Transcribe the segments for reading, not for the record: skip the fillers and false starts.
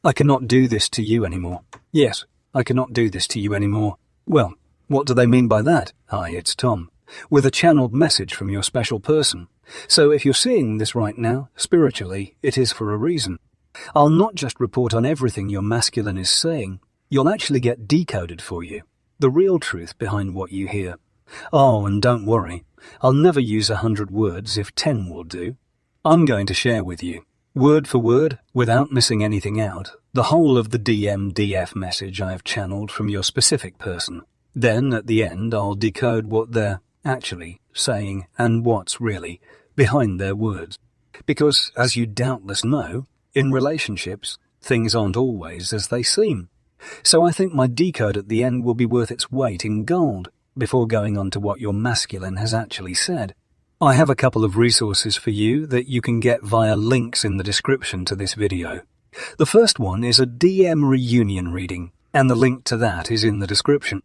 I cannot do this to you anymore. Yes, I cannot do this to you anymore. Well, what do they mean by that? Hi, it's Tom, with a channeled message from your special person. So if you're seeing this right now, spiritually, it is for a reason. I'll not just report on everything your masculine is saying, you'll actually get decoded for you, the real truth behind what you hear. Oh, and don't worry, I'll never use 100 words if 10 will do. I'm going to share with you, word for word, without missing anything out, the whole of the DMDF message I have channeled from your specific person. Then, at the end, I'll decode what they're actually saying and what's really behind their words. Because, as you doubtless know, in relationships, things aren't always as they seem. So I think my decode at the end will be worth its weight in gold, before going on to what your masculine has actually said. I have a couple of resources for you that you can get via links in the description to this video. The first one is a DM reunion reading, and the link to that is in the description.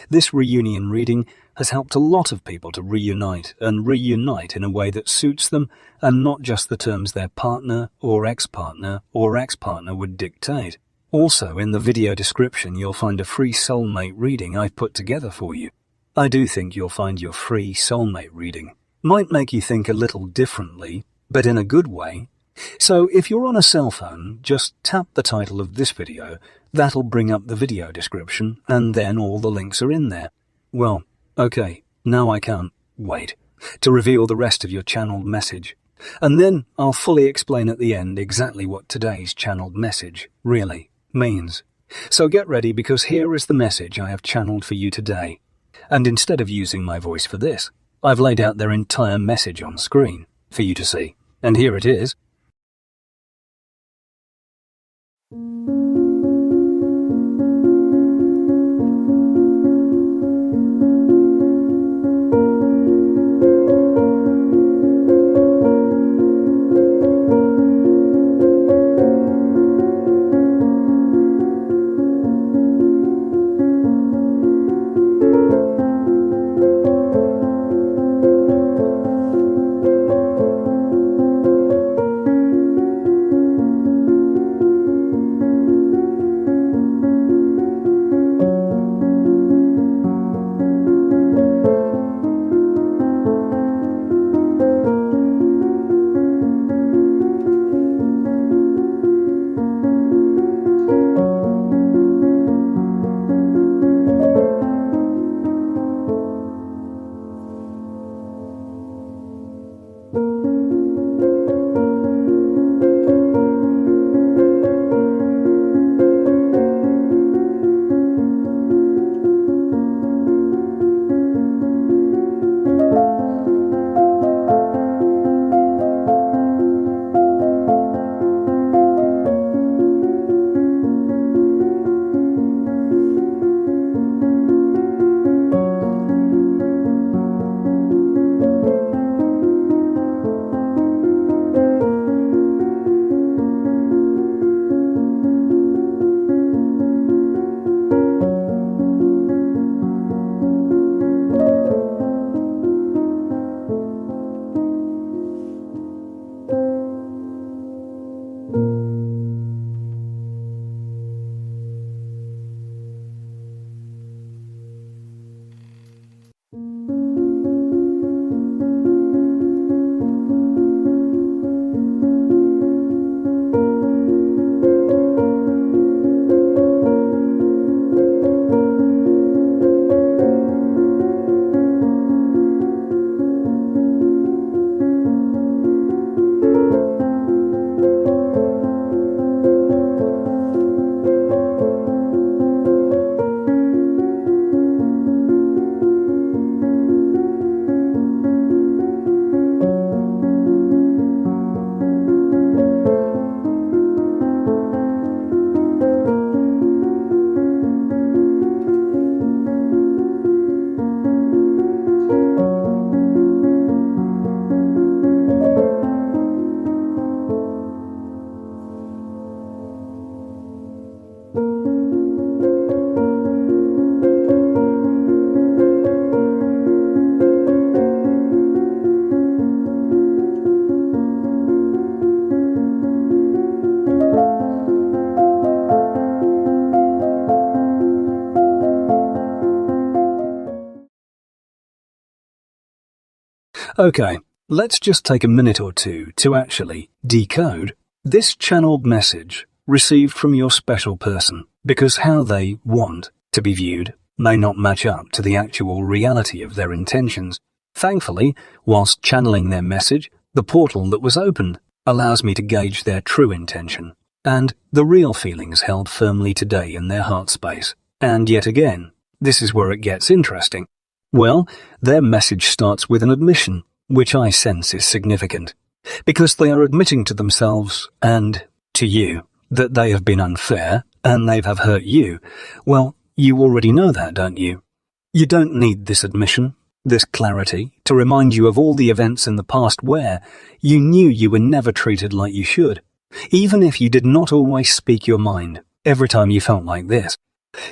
This reunion reading has helped a lot of people to reunite in a way that suits them and not just the terms their partner or ex-partner would dictate. Also, in the video description, you'll find a free soulmate reading I've put together for you. I do think you'll find your free soulmate reading might make you think a little differently, but in a good way. So if you're on a cell phone, just tap the title of this video. That'll bring up the video description, and then all the links are in there. Well, okay, now I can't wait to reveal the rest of your channeled message. And then I'll fully explain at the end exactly what today's channeled message really means. So get ready, because here is the message I have channeled for you today. And instead of using my voice for this, I've laid out their entire message on screen for you to see. And here it is. Okay, let's just take a minute or two to actually decode this channeled message received from your special person, because how they want to be viewed may not match up to the actual reality of their intentions. Thankfully, whilst channeling their message, the portal that was opened allows me to gauge their true intention and the real feelings held firmly today in their heart space. And yet again, this is where it gets interesting. Well, their message starts with an admission, which I sense is significant, because they are admitting to themselves and to you that they have been unfair and they have hurt you. Well, you already know that, don't you? You don't need this admission, this clarity, to remind you of all the events in the past where you knew you were never treated like you should, even if you did not always speak your mind every time you felt like this.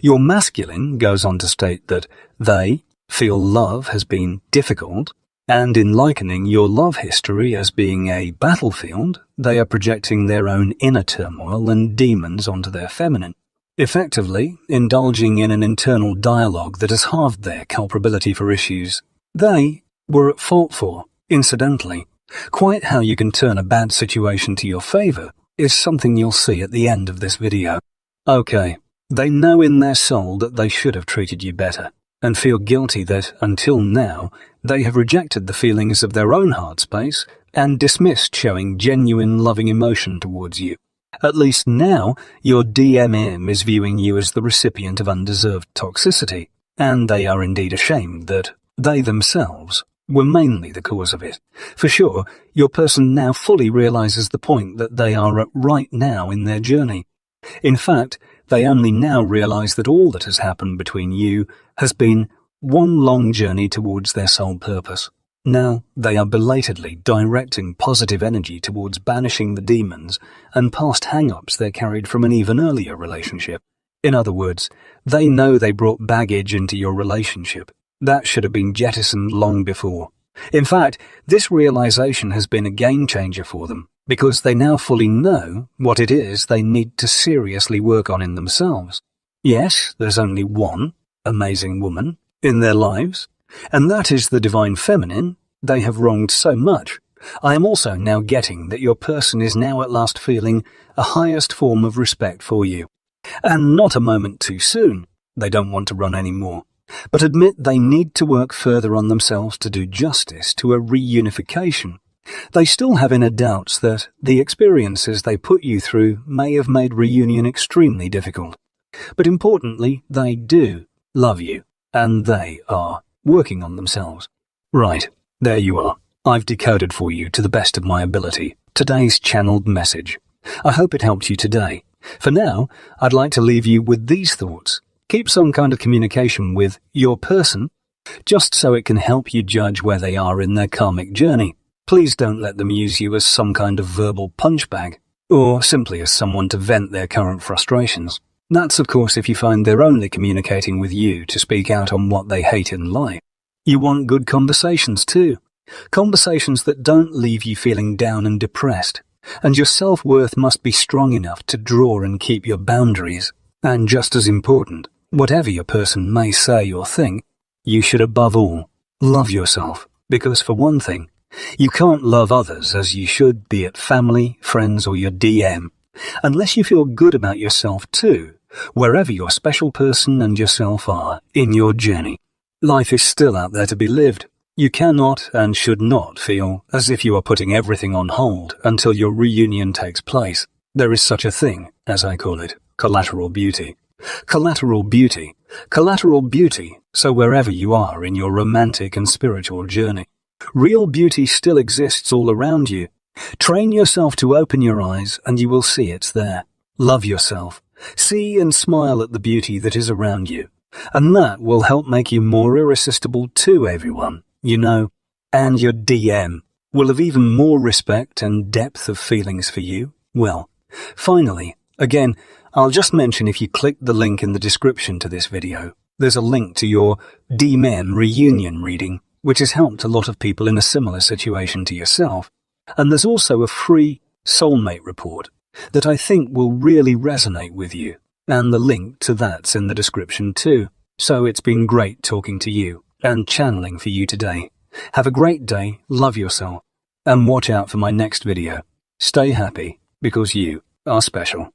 Your masculine goes on to state that they feel love has been difficult, and in likening your love history as being a battlefield, they are projecting their own inner turmoil and demons onto their feminine, effectively indulging in an internal dialogue that has halved their culpability for issues they were at fault for, incidentally. Quite how you can turn a bad situation to your favor is something you'll see at the end of this video. Okay, they know in their soul that they should have treated you better, and feel guilty that, until now, they have rejected the feelings of their own heart space and dismissed showing genuine loving emotion towards you. At least now, your DMM is viewing you as the recipient of undeserved toxicity, and they are indeed ashamed that they themselves were mainly the cause of it. For sure, your person now fully realizes the point that they are at right now in their journey. In fact, they only now realize that all that has happened between you has been one long journey towards their sole purpose. Now they are belatedly directing positive energy towards banishing the demons and past hang-ups they carried from an even earlier relationship. In other words, they know they brought baggage into your relationship that should have been jettisoned long before. In fact, this realization has been a game-changer for them, because they now fully know what it is they need to seriously work on in themselves. Yes, there's only one amazing woman in their lives, and that is the divine feminine they have wronged so much. I am also now getting that your person is now at last feeling a highest form of respect for you. And not a moment too soon. They don't want to run anymore, but admit they need to work further on themselves to do justice to a reunification. They still have inner doubts that the experiences they put you through may have made reunion extremely difficult. But importantly, they do love you, and they are working on themselves. Right, there you are. I've decoded for you, to the best of my ability, today's channeled message. I hope it helped you today. For now, I'd like to leave you with these thoughts. Keep some kind of communication with your person, just so it can help you judge where they are in their karmic journey. Please don't let them use you as some kind of verbal punch bag, or simply as someone to vent their current frustrations. That's, of course, if you find they're only communicating with you to speak out on what they hate in life. You want good conversations too. Conversations that don't leave you feeling down and depressed. And your self-worth must be strong enough to draw and keep your boundaries. And just as important, whatever your person may say or think, you should above all love yourself. Because for one thing, you can't love others as you should, be it family, friends, or your DM, unless you feel good about yourself too, wherever your special person and yourself are in your journey. Life is still out there to be lived. You cannot and should not feel as if you are putting everything on hold until your reunion takes place. There is such a thing, as I call it, collateral beauty. Collateral beauty. Collateral beauty, so wherever you are in your romantic and spiritual journey, real beauty still exists all around you. Train yourself to open your eyes and you will see it's there. Love yourself. See and smile at the beauty that is around you. And that will help make you more irresistible to everyone, you know. And your DM will have even more respect and depth of feelings for you. Well, finally, again, I'll just mention if you click the link in the description to this video, there's a link to your D-Men reunion reading, which has helped a lot of people in a similar situation to yourself. And there's also a free soulmate report that I think will really resonate with you, and the link to that's in the description too. So it's been great talking to you and channeling for you today. Have a great day, love yourself, and watch out for my next video. Stay happy, because you are special.